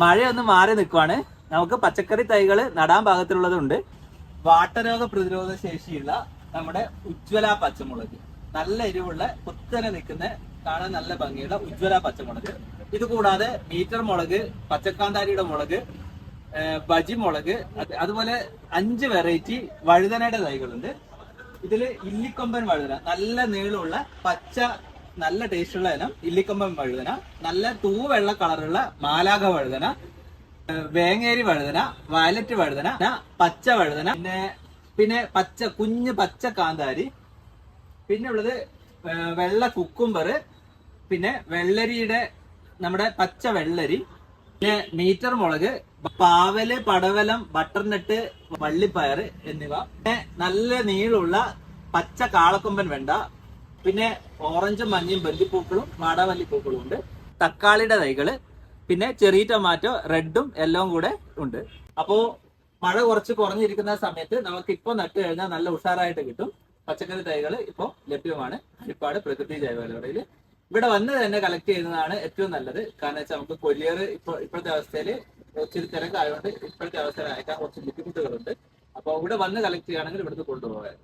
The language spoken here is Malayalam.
മഴയൊന്ന് മാറി നിൽക്കുവാണ്. നമുക്ക് പച്ചക്കറി തൈകൾ നടാൻ പാകത്തിലുള്ളതുണ്ട്. വാട്ടരോഗ പ്രതിരോധ ശേഷിയുള്ള നമ്മുടെ ഉജ്ജ്വല പച്ചമുളക്, നല്ല എരിവുള്ള കുത്തനെ നിൽക്കുന്ന കാണാൻ നല്ല ഭംഗിയുള്ള ഉജ്ജ്വല പച്ചമുളക്. ഇത് കൂടാതെ മീറ്റർ മുളക്, പച്ചക്കാന്താരിയുടെ മുളക്, ബജി മുളക്, അതുപോലെ 5 വെറൈറ്റി വഴുതനയുടെ തൈകളുണ്ട്. ഇതില് ഇല്ലിക്കൊമ്പൻ വഴുതന, നല്ല നീളമുള്ള പച്ച, നല്ല ടേസ്റ്റുള്ള ഇനം ഇല്ലിക്കൊമ്പൻ വഴുതന, നല്ല തൂവെള്ള കളറുള്ള മാലാക വഴുതന, വേങ്ങേരി വഴുതന, വയലറ്റ് വഴുതന, പച്ച വഴുതന, പിന്നെ കുഞ്ഞ് പച്ച കാന്താരി, പിന്നെ ഉള്ളത് വെള്ള കുക്കുംബർ, പിന്നെ വെള്ളരിയുടെ നമ്മുടെ പച്ച വെള്ളരി, പിന്നെ മീറ്റർ മുളക്, പാവല്, പടവലം, ബട്ടർനട്ട്, വള്ളിപ്പയർ എന്നിവ, പിന്നെ നല്ല നീളമുള്ള പച്ച കാളക്കൊമ്പൻ വെണ്ട, പിന്നെ ഓറഞ്ചും മഞ്ഞയും ബല്ലിപ്പൂക്കളും വാടാവല്ലിപ്പൂക്കളും ഉണ്ട്. തക്കാളിയുടെ തൈകള്, പിന്നെ ചെറിയ ടൊമാറ്റോ റെഡും എല്ലാം കൂടെ ഉണ്ട്. അപ്പോ മഴ കുറച്ച് കുറഞ്ഞിരിക്കുന്ന സമയത്ത് നമുക്ക് ഇപ്പൊ നട്ടു കഴിഞ്ഞാൽ നല്ല ഉഷാറായിട്ട് കിട്ടും. പച്ചക്കറി തൈകൾ ഇപ്പോൾ ലഭ്യമാണ് ഹരിപ്പാട് പ്രകൃതി ജൈവകലയിൽ. ഇവിടെ വന്ന് തന്നെ കളക്ട് ചെയ്യുന്നതാണ് ഏറ്റവും നല്ലത്. കാരണം വെച്ചാൽ നമുക്ക് കൊരിയർ ഇപ്പോഴത്തെ അവസ്ഥയിൽ ഒത്തിരി തിരക്കായതുകൊണ്ട് ഇപ്പോഴത്തെ അവസ്ഥയിൽ അയക്കാൻ കുറച്ച് ബുദ്ധിമുട്ടുകളുണ്ട്. അപ്പോൾ ഇവിടെ വന്ന് കളക്ട് ചെയ്യുകയാണെങ്കിൽ ഇവിടുന്ന് കൊണ്ടുപോകാം.